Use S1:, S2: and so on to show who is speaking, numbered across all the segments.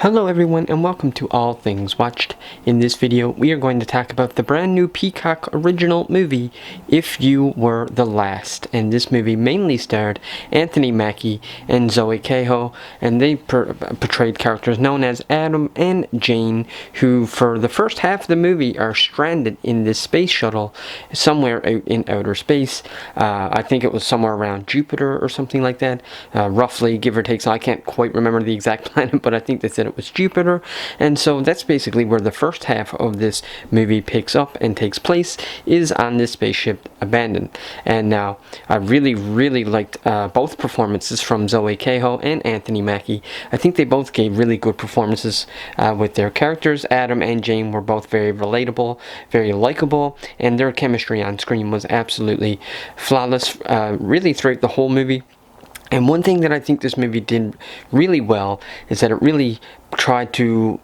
S1: Hello everyone and welcome to All Things Watched. In this video we are going to talk about the brand new Peacock original movie, If You Were the Last. And this movie mainly starred Anthony Mackie and Zoe Kehoe, and they portrayed characters known as Adam and Jane, who for the first half of the movie are stranded in this space shuttle somewhere out in outer space. I think it was somewhere around Jupiter or something like that, roughly, give or take. So I can't quite remember the exact planet, but I think they said it was Jupiter. And so that's basically where the first half of this movie picks up and takes place, is on this spaceship abandoned. And now I really liked both performances from Zoe Kehoe and Anthony Mackie. I think they both gave really good performances with their characters. Adam and Jane were both very relatable, very likable, and their chemistry on screen was absolutely flawless really throughout the whole movie. And one thing that I think this movie did really well is that it really tried to,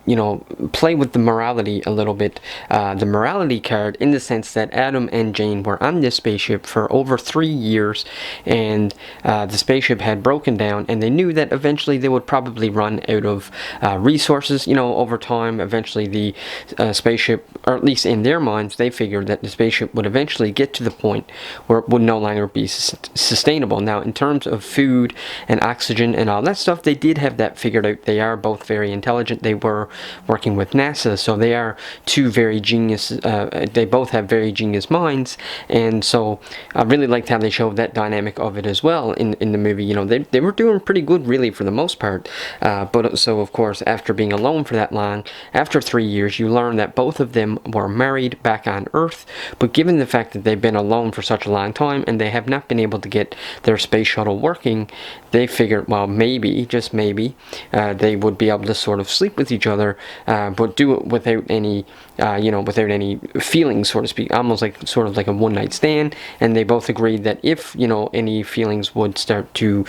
S1: play with the morality a little bit, the morality card, in the sense that Adam and Jane were on this spaceship for over 3 years, and the spaceship had broken down, and they knew that eventually they would probably run out of resources, over time. Eventually the spaceship, or at least in their minds, they figured that the spaceship would eventually get to the point where it would no longer be sustainable. Now, in terms of food and oxygen and all that stuff, they did have that figured out. They are both very intelligent. They were working with NASA, so they are two very genius, they both have very genius minds, and so I really liked how they showed that dynamic of it as well in the movie. They were doing pretty good really for the most part, but so of course after being alone for that long, after 3 years, you learn that both of them were married back on Earth, but given the fact that they've been alone for such a long time and they have not been able to get their space shuttle working, they figured, well, maybe, just maybe, they would be able to sort of sleep with each other, but do it without any, without any feelings, so to speak, almost like sort of like a one-night stand. And they both agreed that if, any feelings would start to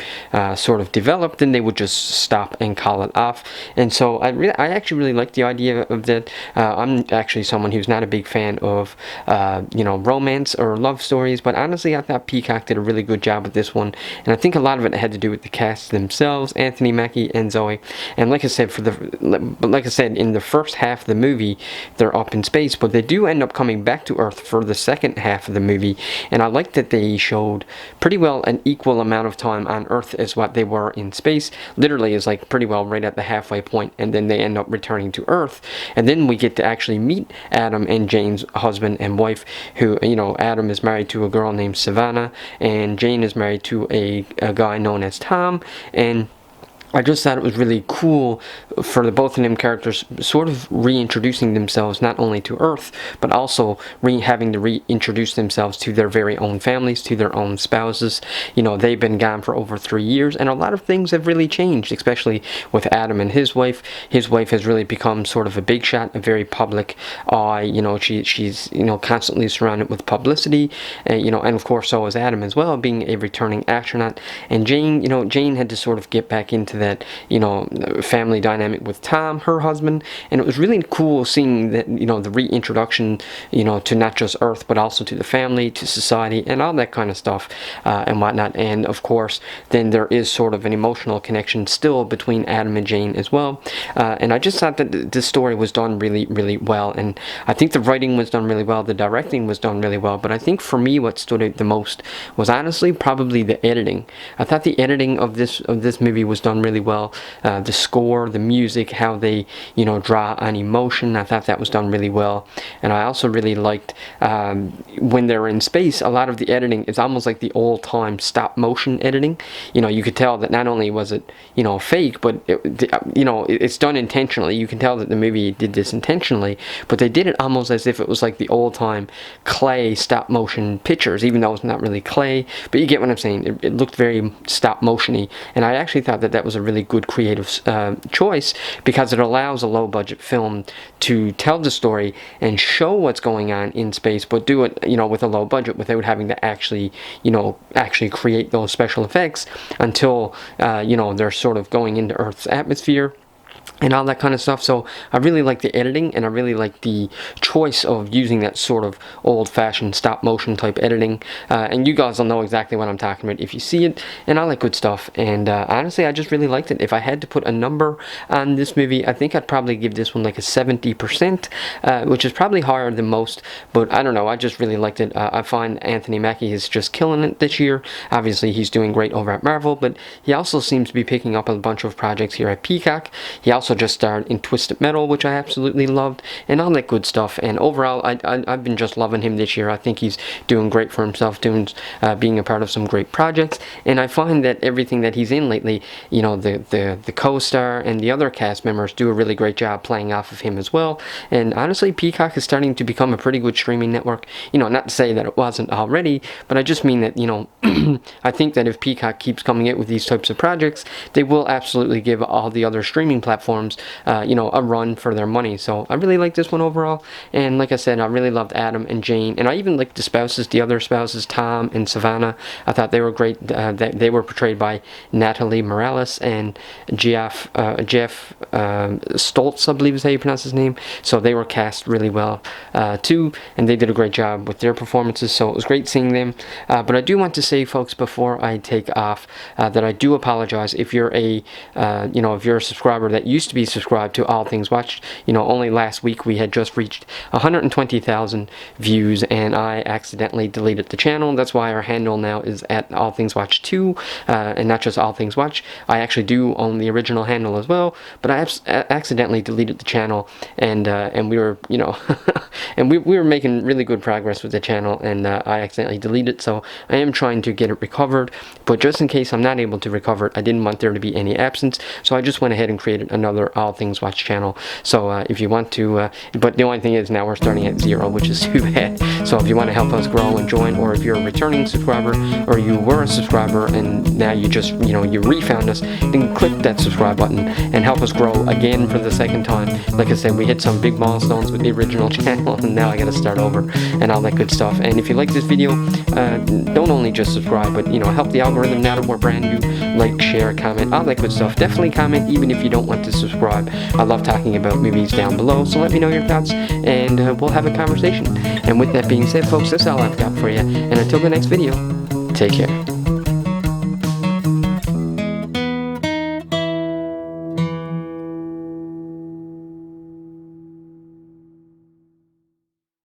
S1: sort of develop, then they would just stop and call it off. And so I actually really like the idea of that. I'm actually someone who's not a big fan of, romance or love stories, but honestly, I thought Peacock did a really good job with this one, and I think a lot of it had to do with the cast themselves, Anthony Mackie and Zoe. And like I said, in the first half of the movie, they're up in space, but they do end up coming back to Earth for the second half of the movie. And I like that they showed pretty well an equal amount of time on Earth as what they were in space. Literally is like pretty well right at the halfway point, and then they end up returning to Earth. And then we get to actually meet Adam and Jane's husband and wife, who, Adam is married to a girl named Savannah, and Jane is married to a guy known as Tom. And I just thought it was really cool for the both of them characters sort of reintroducing themselves not only to Earth, but also having to reintroduce themselves to their very own families, to their own spouses. They've been gone for over 3 years, and a lot of things have really changed, especially with Adam and his wife. His wife has really become sort of a big shot, a very public eye. She's constantly surrounded with publicity, and of course so is Adam as well, being a returning astronaut. And Jane, Jane had to sort of get back into that family dynamic with Tom, her husband. And it was really cool seeing that, the reintroduction, to not just Earth, but also to the family, to society, and all that kind of stuff, and whatnot. And of course then there is sort of an emotional connection still between Adam and Jane as well. And I just thought that this story was done really well, and I think the writing was done really well, the directing was done really well. But I think for me what stood out the most was honestly probably the editing. I thought the editing of this movie was done really well. The score, the music, how they draw on emotion, I thought that was done really well. And I also really liked when they're in space, a lot of the editing is almost like the old-time stop motion editing. You could tell that not only was it fake, but it's done intentionally. You can tell that the movie did this intentionally, but they did it almost as if it was like the old-time clay stop motion pictures, even though it's not really clay, but you get what I'm saying. It looked very stop motion-y, and I actually thought that was a really good creative choice, because it allows a low budget film to tell the story and show what's going on in space, but do it with a low budget without having to actually create those special effects until they're sort of going into Earth's atmosphere. and all that kind of stuff. So I really like the editing, and I really like the choice of using that sort of old-fashioned stop-motion type editing, and you guys will know exactly what I'm talking about if you see it, and I like good stuff. And honestly, I just really liked it. If I had to put a number on this movie, I think I'd probably give this one like a 70%, which is probably higher than most, but I don't know, I just really liked it. I find Anthony Mackie is just killing it this year. Obviously, he's doing great over at Marvel, but he also seems to be picking up a bunch of projects here at Peacock. He also just starred in Twisted Metal, which I absolutely loved, and all that good stuff. And overall, I've been just loving him this year. I think he's doing great for himself, being a part of some great projects. And I find that everything that he's in lately, you know, the co-star and the other cast members do a really great job playing off of him as well. And honestly, Peacock is starting to become a pretty good streaming network. You know, not to say that it wasn't already, but I just mean that, you know, I think that if Peacock keeps coming out with these types of projects, they will absolutely give all the other streaming platforms, you know, a run for their money. So I really like this one overall, and like I said, I really loved Adam and Jane, and I even liked the other spouses, Tom and Savannah. I thought they were great. They were portrayed by Natalie Morales and Jeff Stoltz, I believe is how you pronounce his name. So they were cast really well too, and they did a great job with their performances. So it was great seeing them. But I do want to say, folks, before I take off, that I do apologize if you're a you know, if you're a subscriber that used to be subscribed to All Things Watched. You know, only last week we had just reached 120,000 views, and I accidentally deleted the channel. That's why our handle now is at All Things Watch 2, and not just All Things Watch. I actually do own the original handle as well, but I accidentally deleted the channel, and we were, you know, and we were making really good progress with the channel, and I accidentally deleted it. So I am trying to get it recovered, but just in case I'm not able to recover it, I didn't want there to be any absence, so I just went ahead and created another All Things Watch channel. So if you want to, but the only thing is now we're starting at 0, which is too bad. So if you want to help us grow and join, or if you're a returning subscriber, or you were a subscriber and now you just, you know, you refound us, then click that subscribe button and help us grow again for the second time. Like I said, we hit some big milestones with the original channel, and now I gotta start over and all that good stuff. And if you like this video, don't only just subscribe, but, you know, help the algorithm now that we're brand new. Like, share, comment, all that good stuff. Definitely comment even if you don't want to subscribe. I love talking about movies down below, so let me know your thoughts, and we'll have a conversation. And with that being said, folks, that's all I've got for you, and until the next video, take care.